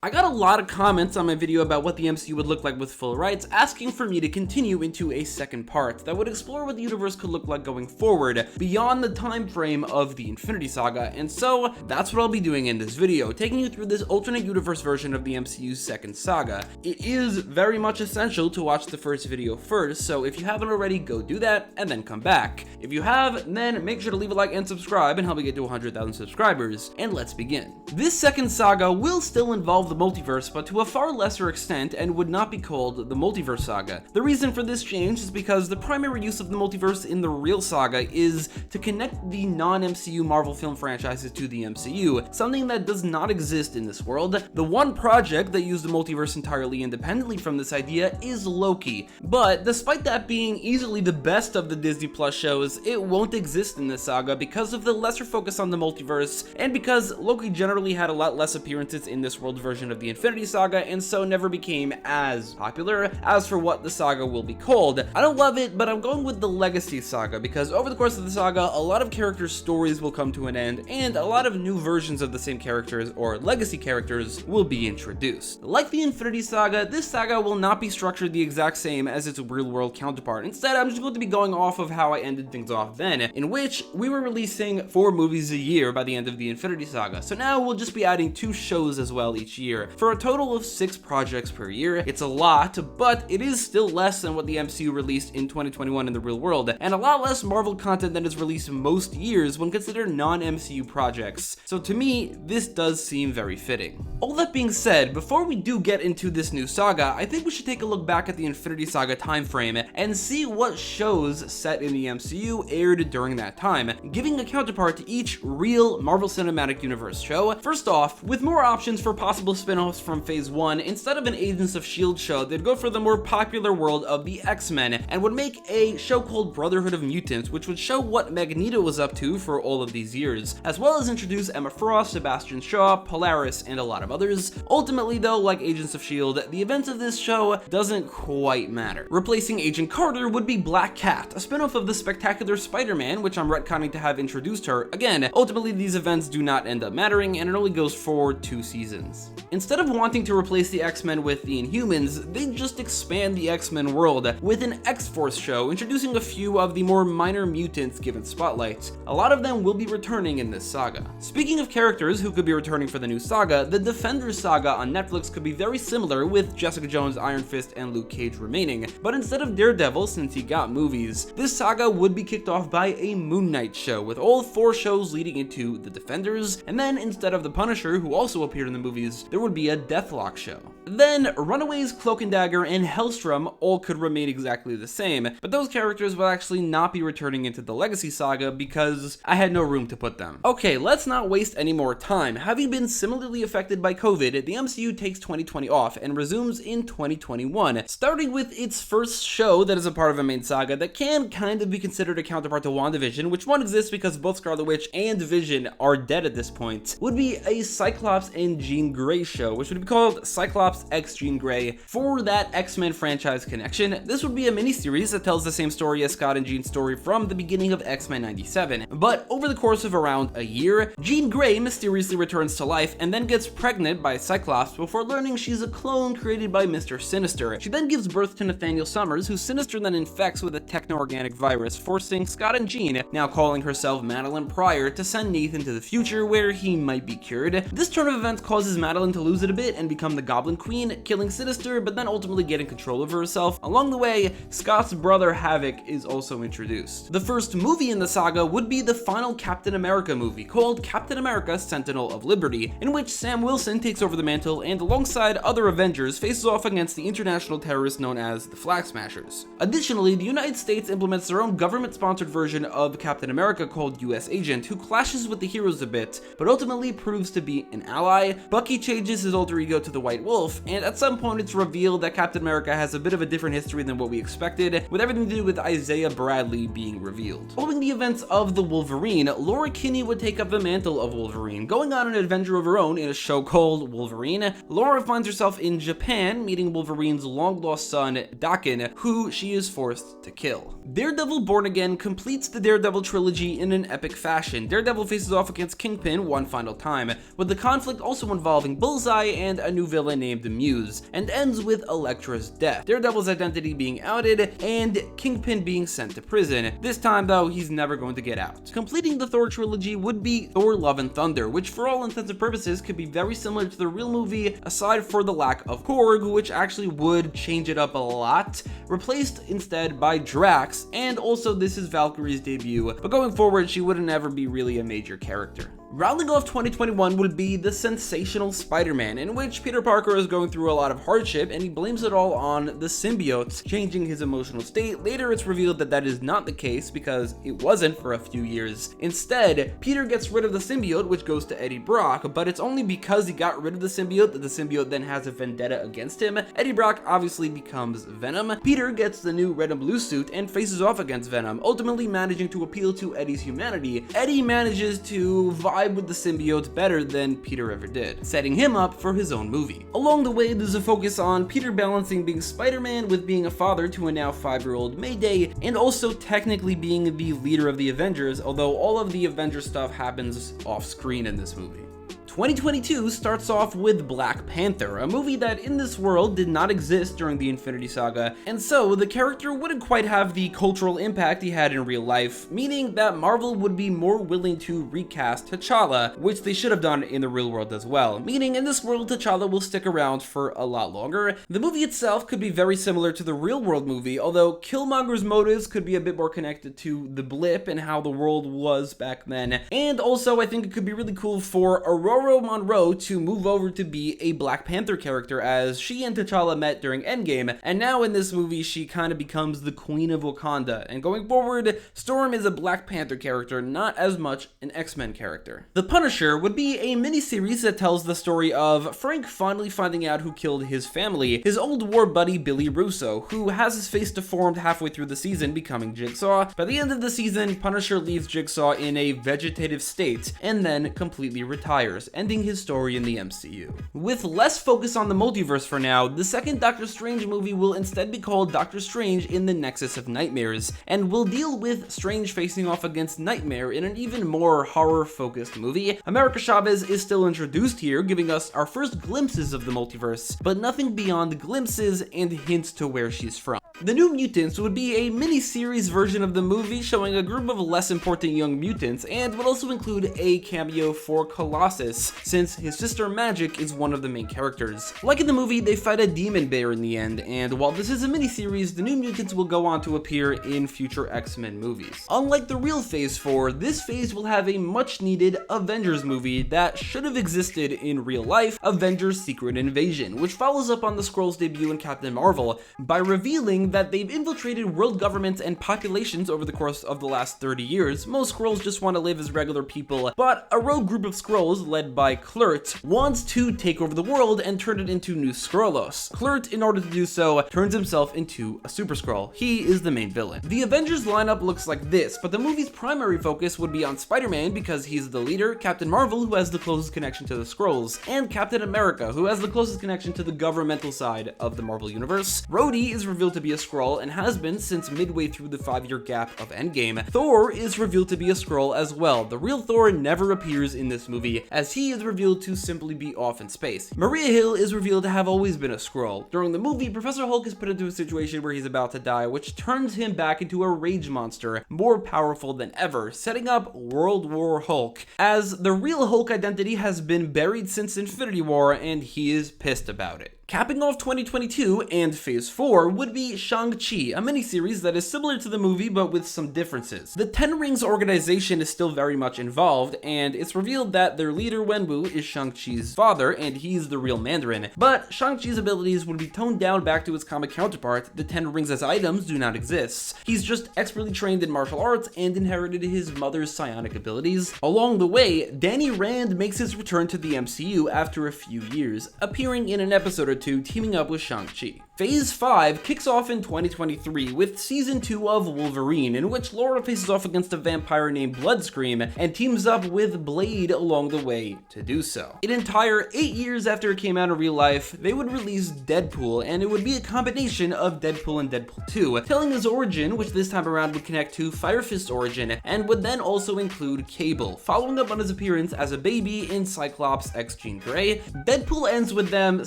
I got a lot of comments on my video about what the MCU would look like with full rights, asking for me to continue into a second part that would explore what the universe could look like going forward, beyond the time frame of the Infinity Saga, and so that's what I'll be doing in this video, taking you through this alternate universe version of the MCU's second saga. It is very much essential to watch the first video first, so if you haven't already, go do that, and then come back. If you have, then make sure to leave a like and subscribe and help me get to 100,000 subscribers, and let's begin. This second saga will still involve the multiverse, but to a far lesser extent, and would not be called the Multiverse Saga. The reason for this change is because the primary use of the multiverse in the real saga is to connect the non-MCU Marvel film franchises to the MCU, something that does not exist in this world. The one project that used the multiverse entirely independently from this idea is Loki, but despite that being easily the best of the Disney Plus shows, it won't exist in this saga because of the lesser focus on the multiverse, and because Loki generally had a lot less appearances in this world version of the Infinity Saga, and so never became as popular. As for what the saga will be called, I don't love it, but I'm going with the Legacy Saga, because over the course of the saga, a lot of characters' stories will come to an end, and a lot of new versions of the same characters, or legacy characters, will be introduced. Like the Infinity Saga, this saga will not be structured the exact same as its real-world counterpart. Instead, I'm just going to be going off of how I ended things off then, in which we were releasing 4 movies a year by the end of the Infinity Saga. So now we'll just be adding 2 shows as well each year, for a total of 6 projects per year. It's a lot, but it is still less than what the MCU released in 2021 in the real world, and a lot less Marvel content than is released most years when considered non-MCU projects. So to me, this does seem very fitting. All that being said, before we do get into this new saga, I think we should take a look back at the Infinity Saga time frame and see what shows set in the MCU aired during that time, giving a counterpart to each real Marvel Cinematic Universe show. First off, with more options for possible spin-offs from Phase 1, instead of an Agents of S.H.I.E.L.D. show, they'd go for the more popular world of the X-Men, and would make a show called Brotherhood of Mutants, which would show what Magneto was up to for all of these years, as well as introduce Emma Frost, Sebastian Shaw, Polaris, and a lot of others. Ultimately though, like Agents of S.H.I.E.L.D., the events of this show doesn't quite matter. Replacing Agent Carter would be Black Cat, a spin-off of the Spectacular Spider-Man, which I'm retconning to have introduced her. Again, ultimately these events do not end up mattering, and it only goes for 2 seasons. Instead of wanting to replace the X-Men with the Inhumans, they just expand the X-Men world with an X-Force show, introducing a few of the more minor mutants given spotlight. A lot of them will be returning in this saga. Speaking of characters who could be returning for the new saga, the Defenders saga on Netflix could be very similar, with Jessica Jones, Iron Fist, and Luke Cage remaining, but instead of Daredevil, since he got movies, this saga would be kicked off by a Moon Knight show, with all 4 shows leading into the Defenders, and then instead of the Punisher, who also appeared in the movies, there would be a Deathlock show. Then, Runaways, Cloak and Dagger, and Hellstrom all could remain exactly the same, but those characters will actually not be returning into the Legacy Saga because I had no room to put them. Okay, let's not waste any more time. Having been similarly affected by COVID, the MCU takes 2020 off and resumes in 2021, starting with its first show that is a part of a main saga that can kind of be considered a counterpart to WandaVision, which won't exist because both Scarlet Witch and Vision are dead at this point, would be a Cyclops and Jean Grey show, which would be called Cyclops X Jean Grey for that X-Men franchise connection. This would be a miniseries that tells the same story as Scott and Jean's story from the beginning of X-Men 97, but over the course of around a year, Jean Grey mysteriously returns to life and then gets pregnant by Cyclops before learning she's a clone created by Mr. Sinister. She then gives birth to Nathaniel Summers, who Sinister then infects with a techno-organic virus, forcing Scott and Jean, now calling herself Madeline Pryor, to send Nathan to the future where he might be cured. This turn of events causes Madeline to lose it a bit and become the Goblin Queen, killing Sinister, but then ultimately getting control of herself. Along the way, Scott's brother Havoc is also introduced. The first movie in the saga would be the final Captain America movie, called Captain America: Sentinel of Liberty, in which Sam Wilson takes over the mantle and alongside other Avengers faces off against the international terrorists known as the Flag Smashers. Additionally, the United States implements their own government-sponsored version of Captain America called US Agent, who clashes with the heroes a bit, but ultimately proves to be an ally. Bucky changes his alter ego to the White Wolf, himself, and at some point it's revealed that Captain America has a bit of a different history than what we expected, with everything to do with Isaiah Bradley being revealed. Following the events of The Wolverine, Laura Kinney would take up the mantle of Wolverine, going on an adventure of her own in a show called Wolverine. Laura finds herself in Japan, meeting Wolverine's long-lost son, Daken, who she is forced to kill. Daredevil Born Again completes the Daredevil trilogy in an epic fashion. Daredevil faces off against Kingpin one final time, with the conflict also involving Bullseye and a new villain named Muse, and ends with Elektra's death, Daredevil's identity being outed, and Kingpin being sent to prison. This time though, he's never going to get out. Completing the Thor trilogy would be Thor Love and Thunder, which for all intents and purposes could be very similar to the real movie, aside for the lack of Korg, which actually would change it up a lot, replaced instead by Drax, and also this is Valkyrie's debut, but going forward she wouldn't ever be really a major character. Rounding off 2021 would be the sensational Spider-Man, in which Peter Parker is going through a lot of hardship and he blames it all on the symbiotes changing his emotional state. Later it's revealed that that is not the case because it wasn't for a few years. Instead, Peter gets rid of the symbiote, which goes to Eddie Brock, but it's only because he got rid of the symbiote that the symbiote then has a vendetta against him. Eddie Brock obviously becomes Venom. Peter gets the new red and blue suit and faces off against Venom, ultimately managing to appeal to Eddie's humanity. Eddie manages to vibe with the symbiote better than Peter ever did, setting him up for his own movie. Along the way, there's a focus on Peter balancing being Spider-Man with being a father to a now 5-year-old Mayday, and also technically being the leader of the Avengers, although all of the Avengers stuff happens off screen in this movie. 2022 starts off with Black Panther, a movie that in this world did not exist during the Infinity Saga, and so the character wouldn't quite have the cultural impact he had in real life, meaning that Marvel would be more willing to recast T'Challa, which they should have done in the real world as well, meaning in this world T'Challa will stick around for a lot longer. The movie itself could be very similar to the real world movie, although Killmonger's motives could be a bit more connected to the blip and how the world was back then, and also I think it could be really cool for Aurora Monroe to move over to be a Black Panther character, as she and T'Challa met during Endgame, and now in this movie she kind of becomes the Queen of Wakanda, and going forward, Storm is a Black Panther character, not as much an X-Men character. The Punisher would be a miniseries that tells the story of Frank finally finding out who killed his family, his old war buddy Billy Russo, who has his face deformed halfway through the season, becoming Jigsaw. By the end of the season, Punisher leaves Jigsaw in a vegetative state, and then completely retires, ending his story in the MCU. With less focus on the multiverse for now, the second Doctor Strange movie will instead be called Doctor Strange in the Nexus of Nightmares, and will deal with Strange facing off against Nightmare in an even more horror-focused movie. America Chavez is still introduced here, giving us our first glimpses of the multiverse, but nothing beyond glimpses and hints to where she's from. The New Mutants would be a mini-series version of the movie showing a group of less important young mutants, and would also include a cameo for Colossus, since his sister Magic is one of the main characters. Like in the movie, they fight a demon bear in the end, and while this is a mini-series, the New Mutants will go on to appear in future X-Men movies. Unlike the real Phase 4, this phase will have a much-needed Avengers movie that should have existed in real life, Avengers Secret Invasion, which follows up on the Skrulls' debut in Captain Marvel by revealing that they've infiltrated world governments and populations over the course of the last 30 years. Most Skrulls just want to live as regular people, but a rogue group of Skrulls, led by Kl'rt, wants to take over the world and turn it into New Skrullos. Kl'rt, in order to do so, turns himself into a Super Skrull. He is the main villain. The Avengers lineup looks like this, but the movie's primary focus would be on Spider-Man because he's the leader, Captain Marvel, who has the closest connection to the Skrulls, and Captain America, who has the closest connection to the governmental side of the Marvel Universe. Rhodey is revealed to be a Skrull and has been since midway through the 5-year gap of Endgame. Thor is revealed to be a Skrull as well. The real Thor never appears in this movie, as he is revealed to simply be off in space. Maria Hill is revealed to have always been a Skrull. During the movie, Professor Hulk is put into a situation where he's about to die, which turns him back into a rage monster, more powerful than ever, setting up World War Hulk, as the real Hulk identity has been buried since Infinity War, and he is pissed about it. Capping off 2022 and Phase 4 would be Shang-Chi, a miniseries that is similar to the movie but with some differences. The Ten Rings organization is still very much involved, and it's revealed that their leader Wenwu is Shang-Chi's father, and he's the real Mandarin. But Shang-Chi's abilities would be toned down back to its comic counterpart. The Ten Rings as items do not exist. He's just expertly trained in martial arts and inherited his mother's psionic abilities. Along the way, Danny Rand makes his return to the MCU after a few years, appearing in an episode or 2 teaming up with Shang-Chi. Phase 5 kicks off in 2023 with Season 2 of Wolverine, in which Laura faces off against a vampire named Bloodscream and teams up with Blade along the way to do so. An entire 8 years after it came out in real life, they would release Deadpool, and it would be a combination of Deadpool and Deadpool 2, telling his origin, which this time around would connect to Fire Fist's origin, and would then also include Cable, following up on his appearance as a baby in Cyclops x Jean Grey. Deadpool ends with them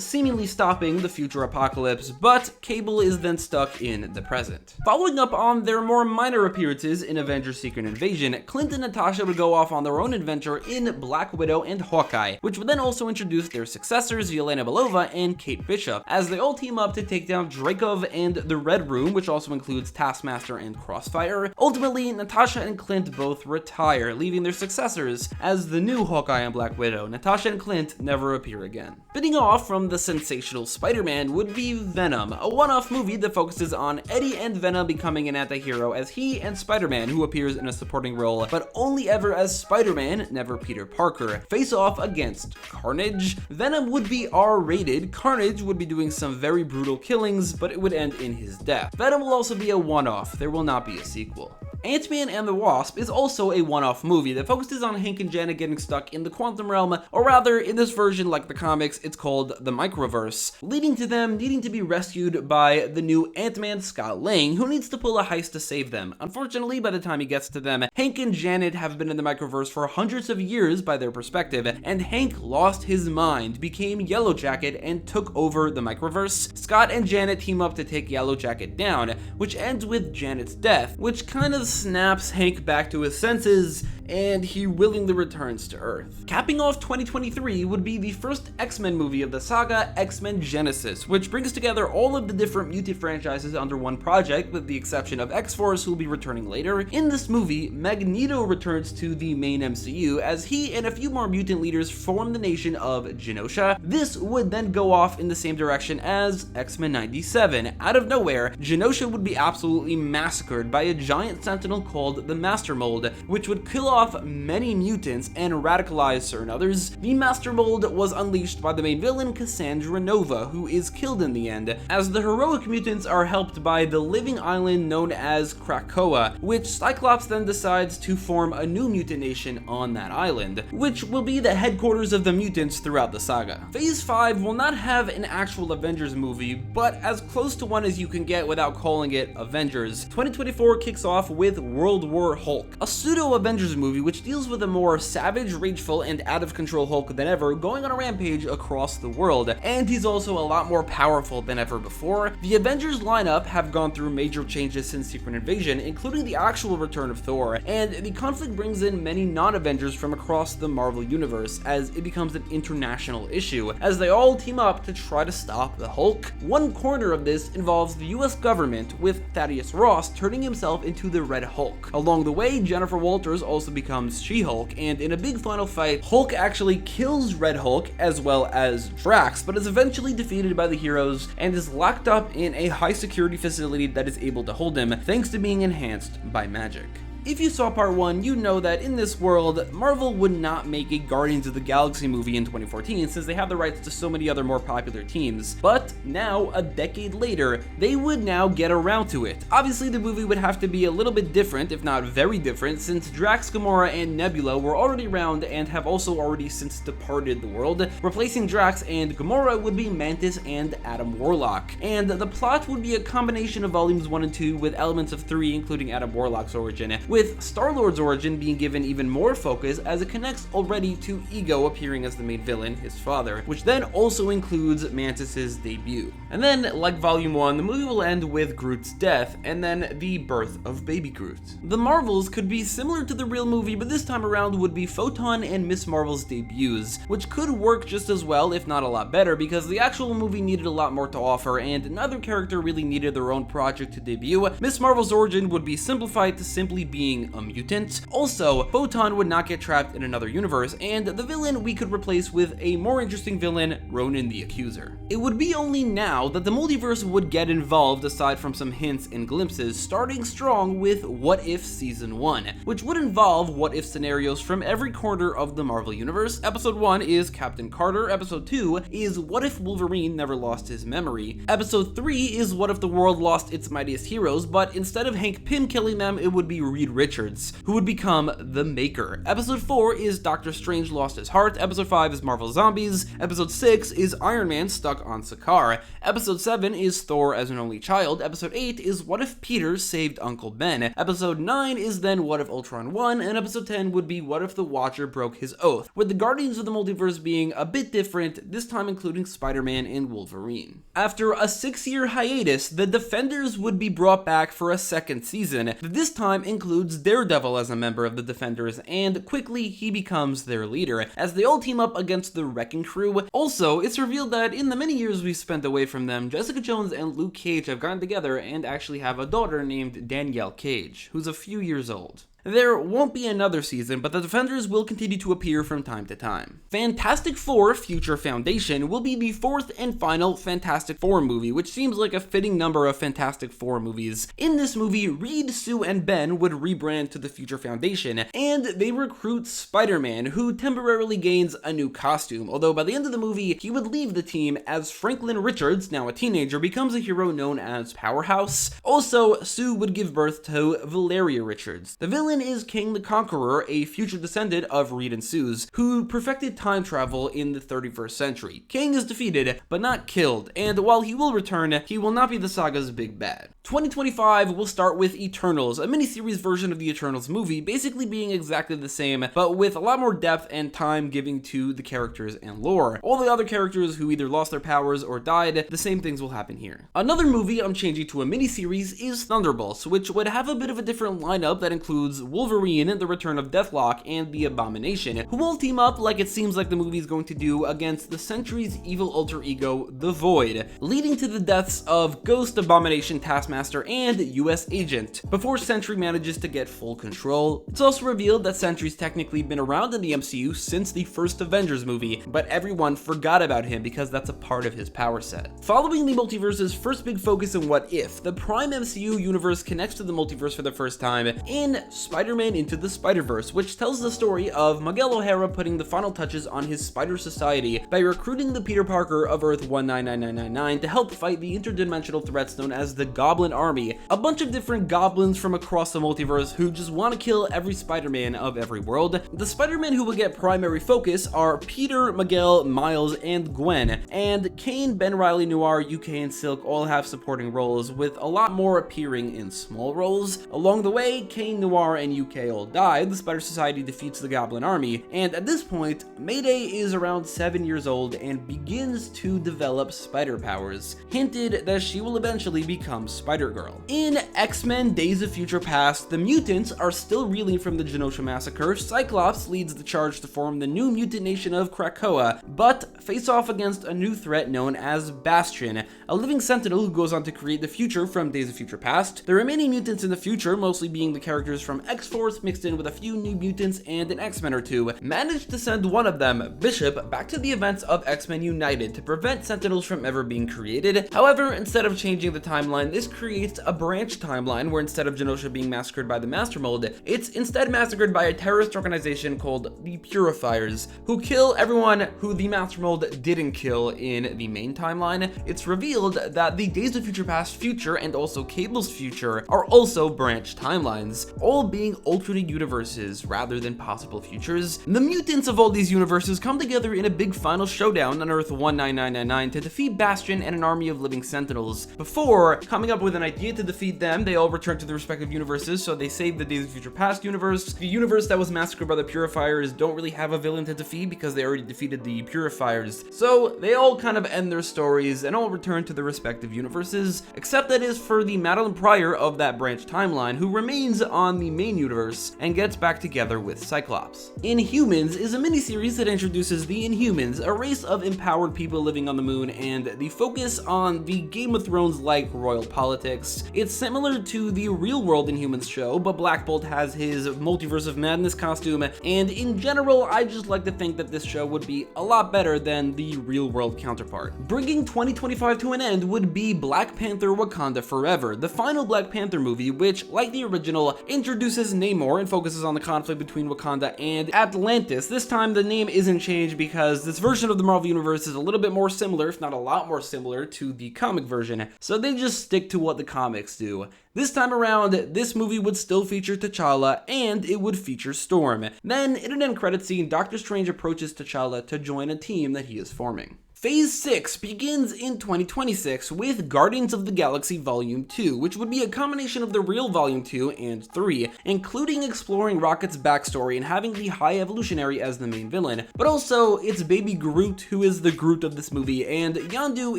seemingly stopping the future apocalypse, but Cable is then stuck in the present. Following up on their more minor appearances in Avengers Secret Invasion, Clint and Natasha would go off on their own adventure in Black Widow and Hawkeye, which would then also introduce their successors Yelena Belova and Kate Bishop, as they all team up to take down Dreykov and the Red Room, which also includes Taskmaster and Crossfire. Ultimately, Natasha and Clint both retire, leaving their successors as the new Hawkeye and Black Widow. Natasha and Clint never appear again. Spinning off from the sensational Spider-Man would be Venom, a one-off movie that focuses on Eddie and Venom becoming an anti-hero as he and Spider-Man, who appears in a supporting role but only ever as Spider-Man, never Peter Parker, face off against Carnage. Venom would be R-rated, Carnage would be doing some very brutal killings, but it would end in his death. Venom will also be a one-off, there will not be a sequel. Ant-Man and the Wasp is also a one-off movie that focuses on Hank and Janet getting stuck in the quantum realm, or rather, in this version, like the comics, it's called the Microverse, leading to them needing to be rescued by the new Ant-Man Scott Lang, who needs to pull a heist to save them. Unfortunately, by the time he gets to them, Hank and Janet have been in the Microverse for hundreds of years by their perspective, and Hank lost his mind, became Yellow Jacket, and took over the Microverse. Scott and Janet team up to take Yellow Jacket down, which ends with Janet's death, which kind of snaps Hank back to his senses, and he willingly returns to Earth. Capping off 2023 would be the first X-Men movie of the saga, X-Men Genesis, which brings together all of the different mutant franchises under one project, with the exception of X-Force, who will be returning later. In this movie, Magneto returns to the main MCU as he and a few more mutant leaders form the nation of Genosha. This would then go off in the same direction as X-Men 97. Out of nowhere, Genosha would be absolutely massacred by a giant sentinel called the Master Mold, which would kill off many mutants and radicalize certain others. The Master Mold was unleashed by the main villain Cassandra Nova, who is killed in the end, as the heroic mutants are helped by the living island known as Krakoa, which Cyclops then decides to form a new mutant nation on that island, which will be the headquarters of the mutants throughout the saga. Phase 5 will not have an actual Avengers movie, but as close to one as you can get without calling it Avengers. 2024 kicks off with World War Hulk, a pseudo-Avengers movie which deals with a more savage, rageful, and out-of-control Hulk than ever, going on a rampage across the world, and he's also a lot more powerful than ever before. The Avengers lineup have gone through major changes since Secret Invasion, including the actual return of Thor, and the conflict brings in many non-Avengers from across the Marvel Universe, as it becomes an international issue, as they all team up to try to stop the Hulk. One corner of this involves the US government, with Thaddeus Ross turning himself into the Red Hulk. Along the way, Jennifer Walters also becomes She-Hulk, and in a big final fight, Hulk actually kills Red Hulk as well as Drax, but is eventually defeated by the heroes and is locked up in a high security facility that is able to hold him, thanks to being enhanced by magic. If you saw part 1, you know that in this world, Marvel would not make a Guardians of the Galaxy movie in 2014 since they have the rights to so many other more popular teams. But now, a decade later, they would now get around to it. Obviously, the movie would have to be a little bit different, if not very different, since Drax, Gamora, and Nebula were already around and have also already since departed the world. Replacing Drax and Gamora would be Mantis and Adam Warlock. And the plot would be a combination of volumes 1 and 2 with elements of 3, including Adam Warlock's origin, with Star-Lord's origin being given even more focus as it connects already to Ego appearing as the main villain, his father, which then also includes Mantis's debut. And then, like Volume 1, the movie will end with Groot's death, and then the birth of Baby Groot. The Marvels could be similar to the real movie, but this time around would be Photon and Miss Marvel's debuts, which could work just as well, if not a lot better, because the actual movie needed a lot more to offer, and neither character really needed their own project to debut. Miss Marvel's origin would be simplified to simply be being a mutant. Also, Photon would not get trapped in another universe, and the villain we could replace with a more interesting villain, Ronan the Accuser. It would be only now that the multiverse would get involved, aside from some hints and glimpses, starting strong with What If Season 1, which would involve what if scenarios from every corner of the Marvel Universe. Episode 1 is Captain Carter, Episode 2 is What If Wolverine never lost his memory, Episode 3 is What If the world lost its mightiest heroes, but instead of Hank Pym killing them, it would be Reed Richards, who would become the Maker. Episode 4 is Doctor Strange lost his heart, Episode 5 is Marvel Zombies, Episode 6 is Iron Man stuck on Sakaar, Episode 7 is Thor as an only child, Episode 8 is What If Peter saved Uncle Ben, Episode 9 is then What If Ultron won, and Episode 10 would be What If the Watcher broke his oath, with the Guardians of the Multiverse being a bit different, this time including Spider-Man and Wolverine. After a 6-year hiatus, the Defenders would be brought back for a second season that this time includes Daredevil as a member of the Defenders, and quickly he becomes their leader as they all team up against the Wrecking Crew. Also, it's revealed that in the many years we've spent away from them, Jessica Jones and Luke Cage have gotten together and actually have a daughter named Danielle Cage, who's a few years old. There won't be another season, but the Defenders will continue to appear from time to time. Fantastic Four Future Foundation will be the fourth and final Fantastic Four movie, which seems like a fitting number of Fantastic Four movies. In this movie, Reed, Sue, and Ben would rebrand to the Future Foundation, and they recruit Spider-Man, who temporarily gains a new costume, although by the end of the movie, he would leave the team as Franklin Richards, now a teenager, becomes a hero known as Powerhouse. Also, Sue would give birth to Valeria Richards. The villain is King the Conqueror, a future descendant of Reed and Sue's, who perfected time travel in the 31st century. King is defeated, but not killed, and while he will return, he will not be the saga's big bad. 2025 will start with Eternals, a miniseries version of the Eternals movie, basically being exactly the same, but with a lot more depth and time giving to the characters and lore. All the other characters who either lost their powers or died, the same things will happen here. Another movie I'm changing to a miniseries is Thunderbolts, which would have a bit of a different lineup that includes Wolverine, the return of Deathlock, and the Abomination, who will team up like it seems like the movie is going to do against the Sentry's evil alter ego, the Void, leading to the deaths of Ghost, Abomination, Taskmaster, and US Agent, before Sentry manages to get full control. It's also revealed that Sentry's technically been around in the MCU since the first Avengers movie, but everyone forgot about him because that's a part of his power set. Following the multiverse's first big focus in What If, the Prime MCU universe connects to the multiverse for the first time in Spider-Man Into the Spider-Verse, which tells the story of Miguel O'Hara putting the final touches on his Spider Society by recruiting the Peter Parker of Earth 199999 to help fight the interdimensional threats known as the Goblin Army, a bunch of different goblins from across the multiverse who just want to kill every Spider-Man of every world. The Spider-Man who will get primary focus are Peter, Miguel, Miles, and Gwen, and Kane, Ben Reilly, Noir, UK, and Silk all have supporting roles, with a lot more appearing in small roles. Along the way, Kane, Noir, and UK all die, the Spider Society defeats the Goblin Army, and at this point, Mayday is around 7 years old and begins to develop spider powers, hinted that she will eventually become Spider-Girl. In X-Men Days of Future Past, the mutants are still reeling from the Genosha Massacre. Cyclops leads the charge to form the new mutant nation of Krakoa, but face off against a new threat known as Bastion, a living sentinel who goes on to create the future from Days of Future Past. The remaining mutants in the future, mostly being the characters from X-Force mixed in with a few new mutants and an X-Men or two, managed to send one of them, Bishop, back to the events of X-Men United to prevent Sentinels from ever being created. However, instead of changing the timeline, this creates a branch timeline where instead of Genosha being massacred by the Master Mold, it's instead massacred by a terrorist organization called the Purifiers, who kill everyone who the Master Mold didn't kill in the main timeline. It's revealed that the Days of Future Past future and also Cable's future are also branch timelines, all being alternate universes rather than possible futures. The mutants of all these universes come together in a big final showdown on Earth 19999 to defeat Bastion and an army of living sentinels. Before coming up with an idea to defeat them, they all return to their respective universes, so they save the Days of Future Past universe. The universe that was massacred by the Purifiers don't really have a villain to defeat because they already defeated the Purifiers, so they all kind of end their stories and all return to their respective universes, except that is for the Madeline Pryor of that branch timeline, who remains on the main main universe and gets back together with Cyclops. Inhumans is a miniseries that introduces the Inhumans, a race of empowered people living on the moon, and the focus on the Game of Thrones-like royal politics. It's similar to the real-world Inhumans show, but Black Bolt has his Multiverse of Madness costume, and in general, I just like to think that this show would be a lot better than the real-world counterpart. Bringing 2025 to an end would be Black Panther: Wakanda Forever, the final Black Panther movie, which, like the original, introduces Namor and focuses on the conflict between Wakanda and Atlantis. This time, the name isn't changed because this version of the Marvel Universe is a little bit more similar, if not a lot more similar, to the comic version, so they just stick to what the comics do. This time around, this movie would still feature T'Challa, and it would feature Storm. Then, in an end credit scene, Doctor Strange approaches T'Challa to join a team that he is forming. Phase 6 begins in 2026 with Guardians of the Galaxy Volume 2, which would be a combination of the real Volume 2 and 3, including exploring Rocket's backstory and having the High Evolutionary as the main villain, but also it's Baby Groot who is the Groot of this movie, and Yondu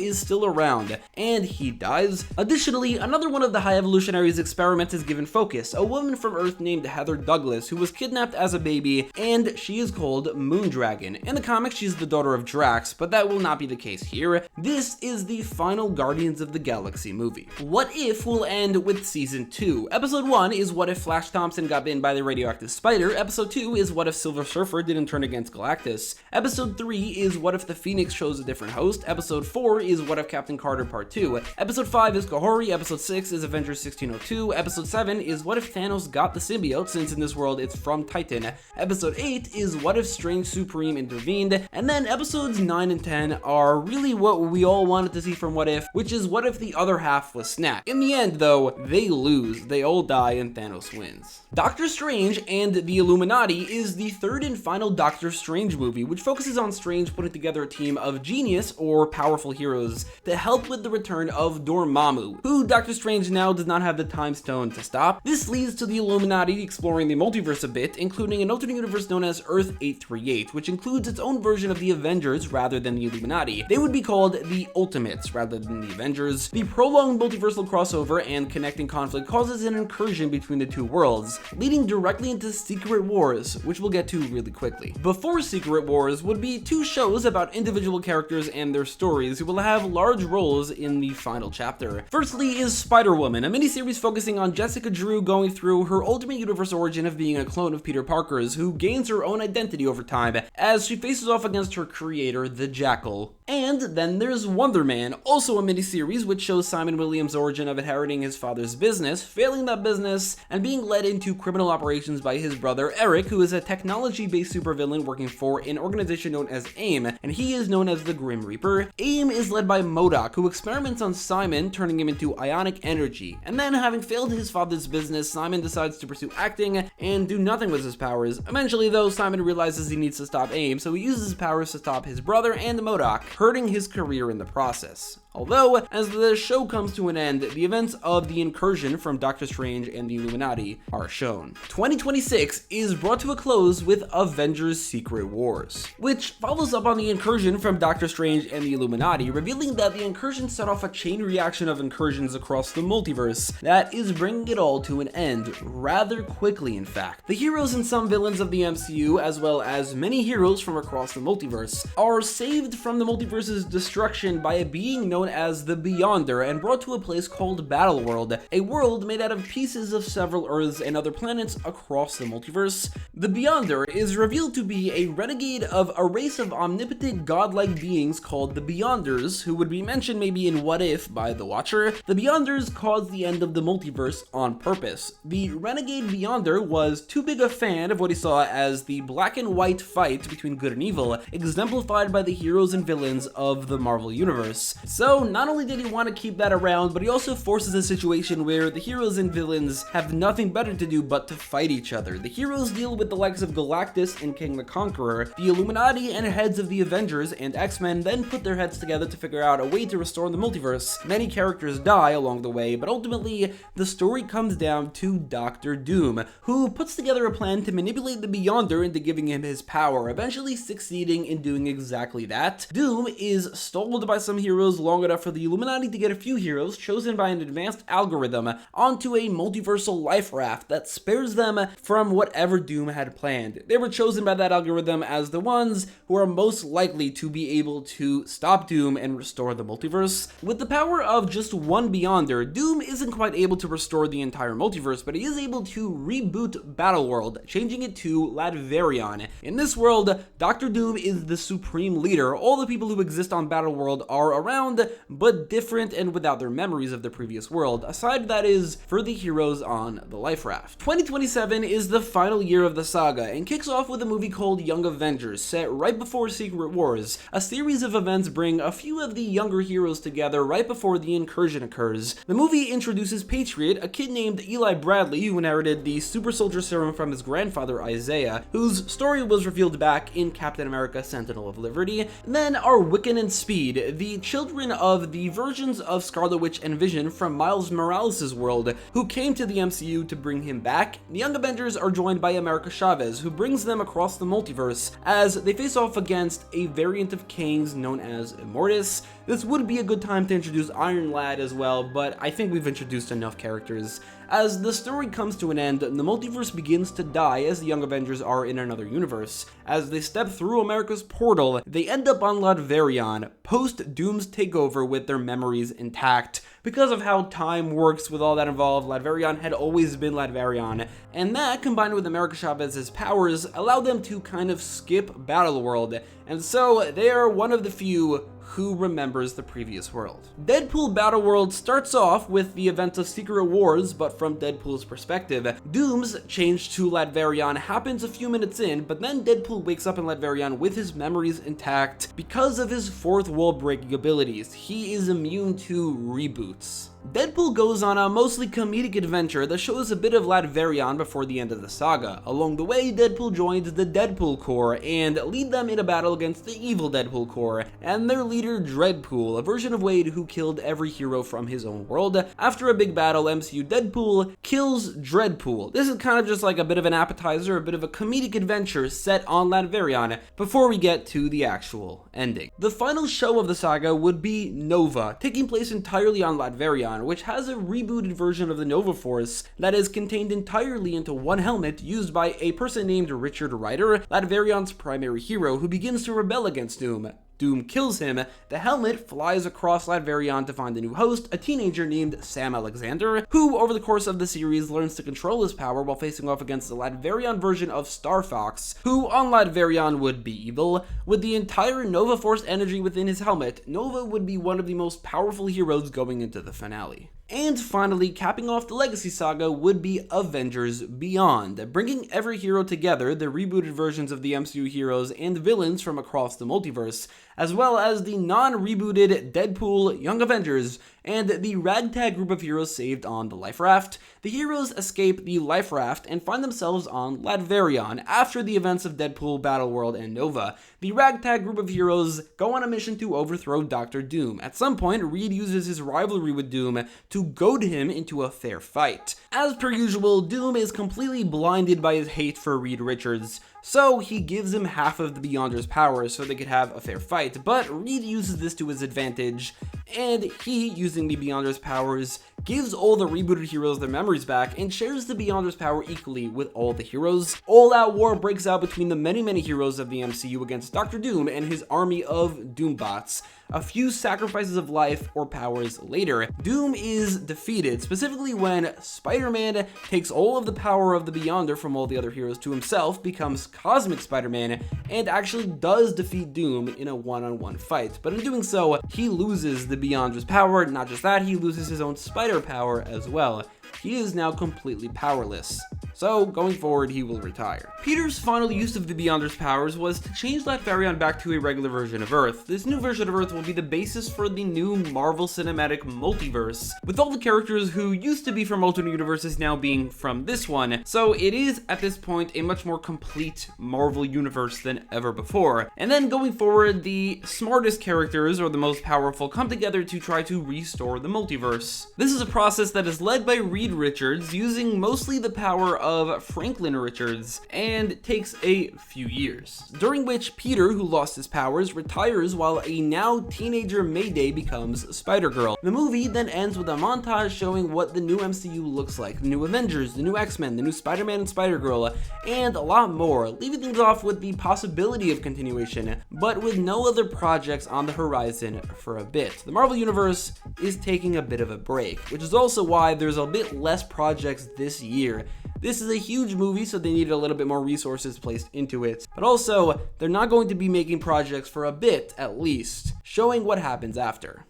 is still around, and he dies. Additionally, another one of the High Evolutionary's experiments is given focus, a woman from Earth named Heather Douglas, who was kidnapped as a baby, and she is called Moondragon. In the comics, she's the daughter of Drax, but that will not be the case here. This is the final Guardians of the Galaxy movie. What If will end with Season 2. Episode 1 is what if Flash Thompson got bitten by the radioactive spider. Episode 2 is what if Silver Surfer didn't turn against Galactus. Episode 3 is what if the Phoenix chose a different host. Episode 4 is what if Captain Carter Part 2. Episode 5 is Kahori. Episode 6 is Avengers 1602. Episode 7 is what if Thanos got the symbiote, since in this world it's from Titan. Episode 8 is what if Strange Supreme intervened. And then episodes 9 and 10 are really what we all wanted to see from What If, which is what if the other half was snapped. In the end, though, they lose, they all die, and Thanos wins. Doctor Strange and the Illuminati is the third and final Doctor Strange movie, which focuses on Strange putting together a team of genius or powerful heroes to help with the return of Dormammu, who Doctor Strange now does not have the time stone to stop. This leads to the Illuminati exploring the multiverse a bit, including an alternate universe known as Earth 838, which includes its own version of the Avengers rather than the Illuminati. They would be called the Ultimates rather than the Avengers. The prolonged multiversal crossover and connecting conflict causes an incursion between the two worlds, leading directly into Secret Wars, which we'll get to really quickly. Before Secret Wars would be two shows about individual characters and their stories who will have large roles in the final chapter. Firstly is Spider-Woman, a miniseries focusing on Jessica Drew going through her Ultimate Universe origin of being a clone of Peter Parker's, who gains her own identity over time as she faces off against her creator, the Jackal. And then there's Wonder Man, also a miniseries which shows Simon Williams' origin of inheriting his father's business, failing that business, and being led into criminal operations by his brother Eric, who is a technology-based supervillain working for an organization known as AIM, and he is known as the Grim Reaper. AIM is led by MODOK, who experiments on Simon, turning him into ionic energy, and then having failed his father's business, Simon decides to pursue acting and do nothing with his powers. Eventually, though, Simon realizes he needs to stop AIM, so he uses his powers to stop his brother and MODOK, hurting his career in the process. Although, as the show comes to an end, the events of the incursion from Doctor Strange and the Illuminati are shown. 2026 is brought to a close with Avengers Secret Wars, which follows up on the incursion from Doctor Strange and the Illuminati, revealing that the incursion set off a chain reaction of incursions across the multiverse that is bringing it all to an end, rather quickly in fact. The heroes and some villains of the MCU, as well as many heroes from across the multiverse, are saved from the multiverse's destruction by a being known as the Beyonder and brought to a place called Battleworld, a world made out of pieces of several Earths and other planets across the multiverse. The Beyonder is revealed to be a renegade of a race of omnipotent godlike beings called the Beyonders, who would be mentioned maybe in What If by The Watcher. The Beyonders caused the end of the multiverse on purpose. The renegade Beyonder was too big a fan of what he saw as the black and white fight between good and evil, exemplified by the heroes and villains of the Marvel Universe. So not only did he want to keep that around, but he also forces a situation where the heroes and villains have nothing better to do but to fight each other. The heroes deal with the likes of Galactus and King the Conqueror. The Illuminati and heads of the Avengers and X-Men then put their heads together to figure out a way to restore the multiverse. Many characters die along the way, but ultimately the story comes down to Doctor Doom, who puts together a plan to manipulate the Beyonder into giving him his power, eventually succeeding in doing exactly that. Doom is stalled by some heroes long enough for the Illuminati to get a few heroes chosen by an advanced algorithm onto a multiversal life raft that spares them from whatever Doom had planned. They were chosen by that algorithm as the ones who are most likely to be able to stop Doom and restore the multiverse. With the power of just one Beyonder, Doom isn't quite able to restore the entire multiverse, but he is able to reboot Battleworld, changing it to Latveria. In this world, Dr. Doom is the supreme leader. All the people who exist on Battleworld are around, but different and without their memories of the previous world, aside that is for the heroes on the life raft. 2027 is the final year of the saga and kicks off with a movie called Young Avengers, set right before Secret Wars. A series of events bring a few of the younger heroes together right before the incursion occurs. The movie introduces Patriot, a kid named Eli Bradley who inherited the super soldier serum from his grandfather Isaiah, whose story was revealed back in Captain America: Sentinel of Liberty. And then are Wiccan and Speed, the children of the versions of Scarlet Witch and Vision from Miles Morales' world, who came to the MCU to bring him back. The Young Avengers are joined by America Chavez, who brings them across the multiverse as they face off against a variant of Kang's known as Immortus. This would be a good time to introduce Iron Lad as well, but I think we've introduced enough characters. As the story comes to an end, the multiverse begins to die as the Young Avengers are in another universe. As they step through America's portal, they end up on Latveria, post-Doom's takeover with their memories intact. Because of how time works with all that involved, Latveria had always been Latveria, and that, combined with America Chavez's powers, allowed them to kind of skip Battleworld, and so they are one of the few who remembers the previous world. Deadpool Battleworld starts off with the events of Secret Wars, but from Deadpool's perspective. Doom's change to Latveria happens a few minutes in, but then Deadpool wakes up in Latveria with his memories intact. Because of his fourth wall breaking abilities, he is immune to reboots. Deadpool goes on a mostly comedic adventure that shows a bit of Latveria before the end of the saga. Along the way, Deadpool joins the Deadpool Corps and lead them in a battle against the evil Deadpool Corps and their leader Dreadpool, a version of Wade who killed every hero from his own world. After a big battle, MCU Deadpool kills Dreadpool. This is kind of just like a bit of an appetizer, a bit of a comedic adventure set on Latveria before we get to the actual ending. The final show of the saga would be Nova, taking place entirely on Latveria, which has a rebooted version of the Nova Force that is contained entirely into one helmet used by a person named Richard Rider, Latverian's primary hero, who begins to rebel against Doom. Doom kills him, the helmet flies across Latveria to find a new host, a teenager named Sam Alexander, who over the course of the series learns to control his power while facing off against the Latverian version of Star Fox, who on Latveria would be evil. With the entire Nova Force energy within his helmet, Nova would be one of the most powerful heroes going into the finale. And finally, capping off the Legacy Saga would be Avengers Beyond, bringing every hero together, the rebooted versions of the MCU heroes and villains from across the multiverse, as well as the non-rebooted Deadpool, Young Avengers, and the ragtag group of heroes saved on the life raft. The heroes escape the life raft and find themselves on Latveria after the events of Deadpool, Battleworld, and Nova. The ragtag group of heroes go on a mission to overthrow Dr. Doom. At some point, Reed uses his rivalry with Doom to goad him into a fair fight. As per usual, Doom is completely blinded by his hate for Reed Richards, so he gives him half of the Beyonder's powers so they could have a fair fight, but Reed uses this to his advantage, and he, using the Beyonder's powers, gives all the rebooted heroes their memories back and shares the Beyonder's power equally with all the heroes. All-out war breaks out between the many heroes of the MCU against Dr. Doom and his army of Doombots. A few sacrifices of life or powers later, Doom is defeated, specifically when Spider-Man takes all of the power of the Beyonder from all the other heroes to himself, becomes Cosmic Spider-Man, and actually does defeat Doom in a one-on-one fight. But in doing so, he loses the Beyonder's power. Not just that, he loses his own spider power as well. He is now completely powerless. So, going forward, he will retire. Peter's final use of the Beyonder's powers was to change Latveria back to a regular version of Earth. This new version of Earth will be the basis for the new Marvel Cinematic Multiverse, with all the characters who used to be from alternate universes now being from this one. So it is, at this point, a much more complete Marvel universe than ever before. And then going forward, the smartest characters, or the most powerful, come together to try to restore the multiverse. This is a process that is led by Reed Richards, using mostly the power of Franklin Richards, and takes a few years, during which Peter, who lost his powers, retires while a now teenager Mayday becomes Spider-Girl. The movie then ends with a montage showing what the new MCU looks like, the new Avengers, the new X-Men, the new Spider-Man and Spider-Girl, and a lot more, leaving things off with the possibility of continuation, but with no other projects on the horizon for a bit. The Marvel Universe is taking a bit of a break, which is also why there's a bit less projects this year. This is a huge movie, so they needed a little bit more resources placed into it, but also they're not going to be making projects for a bit at least, showing what happens after.